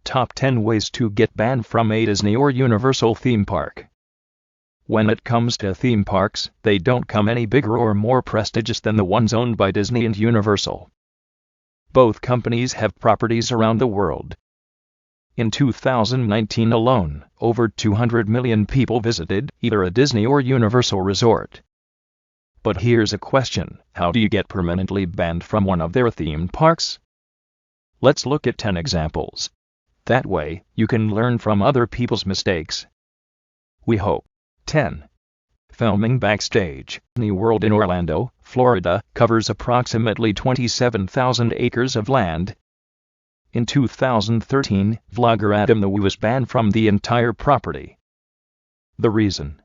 Top 10 Ways to Get Banned from a Disney or Universal Theme Park. When it comes to theme parks, they don't come any bigger or more prestigious than the ones owned by Disney and Universal. Both companies have properties around the world. In 2019 alone, over 200 million people visited either a Disney or Universal resort. But here's a question: how do you get permanently banned from one of their theme parks? Let's look at 10 examples. That way, you can learn from other people's mistakes. We hope. 10. Filming backstage. Disney World in Orlando, Florida, covers approximately 27,000 acres of land. In 2013, vlogger Adam the Woo was banned from the entire property. The reason?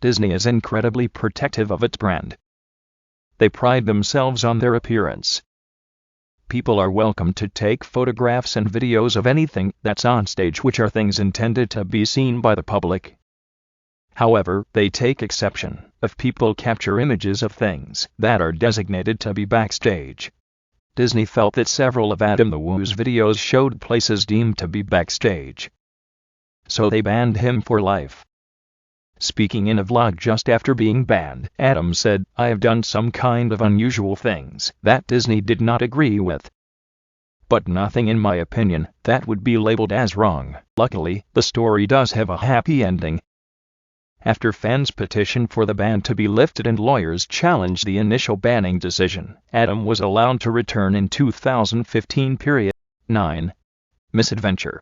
Disney is incredibly protective of its brand. They pride themselves on their appearance. People are welcome to take photographs and videos of anything that's on stage, which are things intended to be seen by the public. However, they take exception if people capture images of things that are designated to be backstage. Disney felt that several of Adam the Woo's videos showed places deemed to be backstage. So they banned him for life. Speaking in a vlog just after being banned, Adam said, "I have done some kind of unusual things that Disney did not agree with. But nothing in my opinion that would be labeled as wrong." Luckily, the story does have a happy ending. After fans petitioned for the ban to be lifted and lawyers challenged the initial banning decision, Adam was allowed to return in 2015. 9. Misadventure.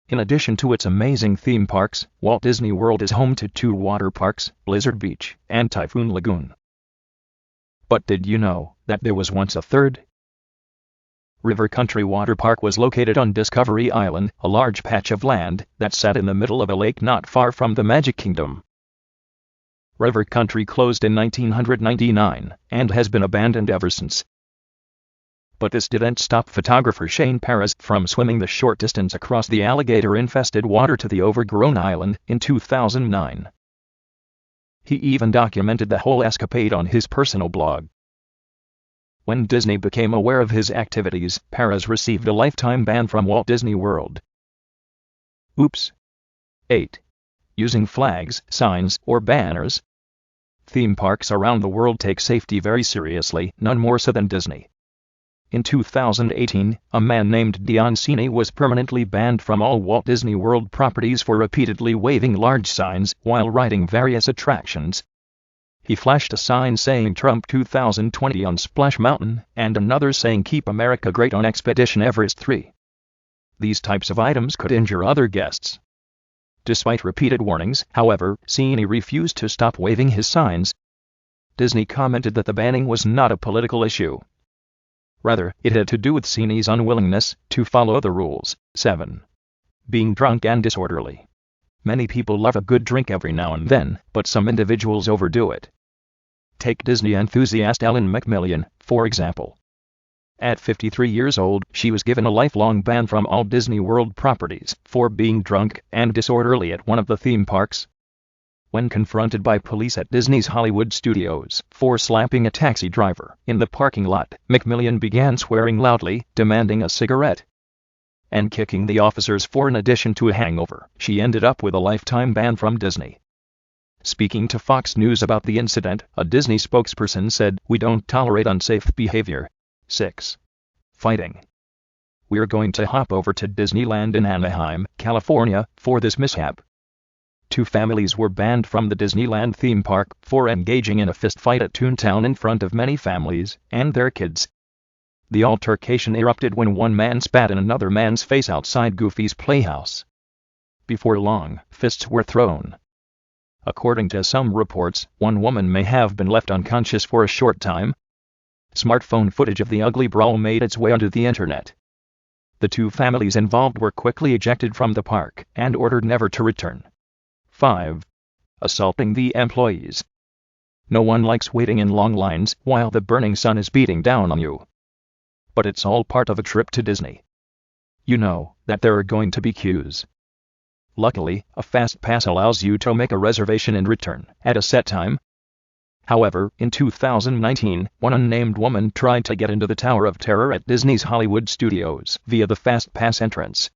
In addition to its amazing theme parks, Walt Disney World is home to 2 water parks, Blizzard Beach and Typhoon Lagoon. But did you know that there was once a third? River Country Water Park was located on Discovery Island, a large patch of land that sat in the middle of a lake not far from the Magic Kingdom. River Country closed in 1999 and has been abandoned ever since. But this didn't stop photographer Shane Perez from swimming the short distance across the alligator-infested water to the overgrown island in 2009. He even documented the whole escapade on his personal blog. When Disney became aware of his activities, Perez received a lifetime ban from Walt Disney World. Oops. 8. Using flags, signs, or banners. Theme parks around the world take safety very seriously, none more so than Disney. In 2018, a man named Dion Cini was permanently banned from all Walt Disney World properties for repeatedly waving large signs while riding various attractions. He flashed a sign saying Trump 2020 on Splash Mountain, and another saying Keep America Great on Expedition Everest 3. These types of items could injure other guests. Despite repeated warnings, however, Cini refused to stop waving his signs. Disney commented that the banning was not a political issue. Rather, it had to do with Cini's unwillingness to follow the rules. 7. Being drunk and disorderly. Many people love a good drink every now and then, but some individuals overdo it. Take Disney enthusiast Ellen McMillan, for example. At 53 years old, she was given a lifelong ban from all Disney World properties for being drunk and disorderly at one of the theme parks. When confronted by police at Disney's Hollywood Studios for slapping a taxi driver in the parking lot, McMillan began swearing loudly, demanding a cigarette, and kicking the officers. For in addition to a hangover, she ended up with a lifetime ban from Disney. Speaking to Fox News about the incident, a Disney spokesperson said, "We don't tolerate unsafe behavior." 6. Fighting. We're going to hop over to Disneyland in Anaheim, California, for this mishap. 2 families were banned from the Disneyland theme park for engaging in a fistfight at Toontown in front of many families and their kids. The altercation erupted when one man spat in another man's face outside Goofy's Playhouse. Before long, fists were thrown. According to some reports, one woman may have been left unconscious for a short time. Smartphone footage of the ugly brawl made its way onto the internet. The 2 families involved were quickly ejected from the park and ordered never to return. 5. Assaulting the employees. No one likes waiting in long lines while the burning sun is beating down on you. But it's all part of a trip to Disney. You know that there are going to be queues. Luckily, a fast pass allows you to make a reservation and return at a set time. However, in 2019, one unnamed woman tried to get into the Tower of Terror at Disney's Hollywood Studios via the Fast Pass entrance.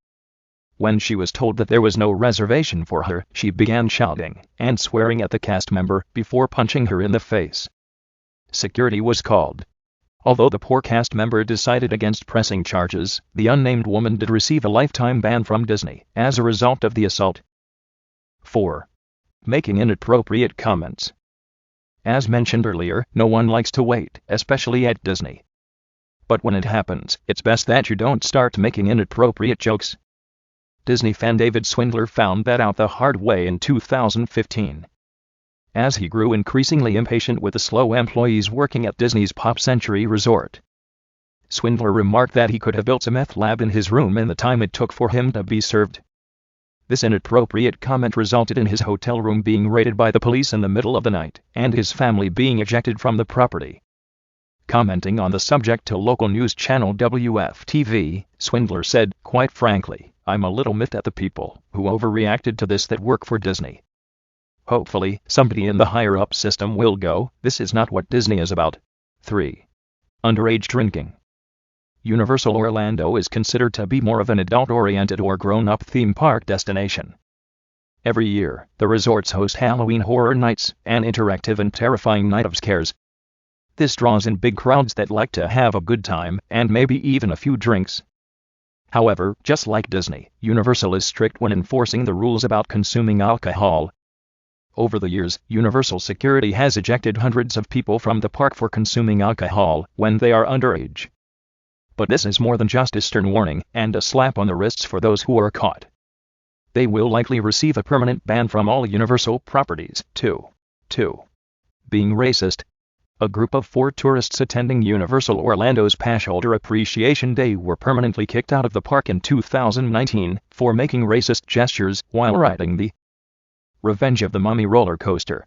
When she was told that there was no reservation for her, she began shouting and swearing at the cast member before punching her in the face. Security was called. Although the poor cast member decided against pressing charges, the unnamed woman did receive a lifetime ban from Disney as a result of the assault. 4. Making inappropriate comments. As mentioned earlier, no one likes to wait, especially at Disney. But when it happens, it's best that you don't start making inappropriate jokes. Disney fan David Swindler found that out the hard way in 2015. As he grew increasingly impatient with the slow employees working at Disney's Pop Century Resort. Swindler remarked that he could have built a meth lab in his room in the time it took for him to be served. This inappropriate comment resulted in his hotel room being raided by the police in the middle of the night, and his family being ejected from the property. Commenting on the subject to local news channel WFTV, Swindler said, "Quite frankly, I'm a little miffed at the people who overreacted to this that work for Disney. Hopefully, somebody in the higher-up system will go, this is not what Disney is about." 3. Underage drinking. Universal Orlando is considered to be more of an adult-oriented or grown-up theme park destination. Every year, the resorts host Halloween Horror Nights, an interactive and terrifying night of scares. This draws in big crowds that like to have a good time, and maybe even a few drinks. However, just like Disney, Universal is strict when enforcing the rules about consuming alcohol. Over the years, Universal security has ejected hundreds of people from the park for consuming alcohol when they are underage. But this is more than just a stern warning and a slap on the wrists for those who are caught. They will likely receive a permanent ban from all Universal properties, too. 2. Being racist. A group of 4 tourists attending Universal Orlando's Passholder Appreciation Day were permanently kicked out of the park in 2019 for making racist gestures while riding the Revenge of the Mummy roller coaster.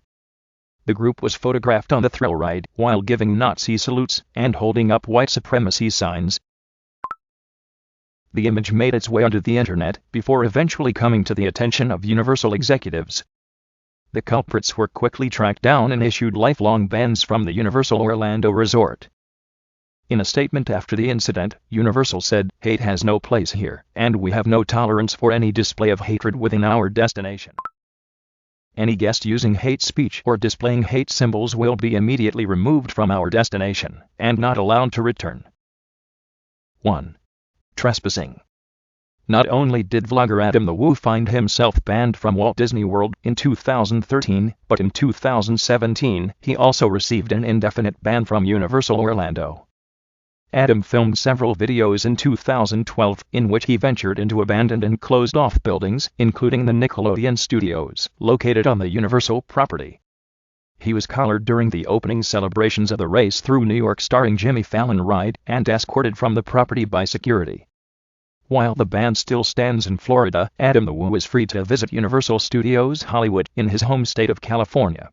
The group was photographed on the thrill ride while giving Nazi salutes and holding up white supremacy signs. The image made its way onto the internet before eventually coming to the attention of Universal executives. The culprits were quickly tracked down and issued lifelong bans from the Universal Orlando Resort. In a statement after the incident, Universal said, "Hate has no place here, and we have no tolerance for any display of hatred within our destination. Any guest using hate speech or displaying hate symbols will be immediately removed from our destination and not allowed to return." 1. Trespassing. Not only did vlogger Adam the Woo find himself banned from Walt Disney World in 2013, but in 2017, he also received an indefinite ban from Universal Orlando. Adam filmed several videos in 2012 in which he ventured into abandoned and closed-off buildings, including the Nickelodeon Studios, located on the Universal property. He was collared during the opening celebrations of the Race Through New York starring Jimmy Fallon ride and escorted from the property by security. While the ban still stands in Florida, Adam the Woo is free to visit Universal Studios Hollywood in his home state of California.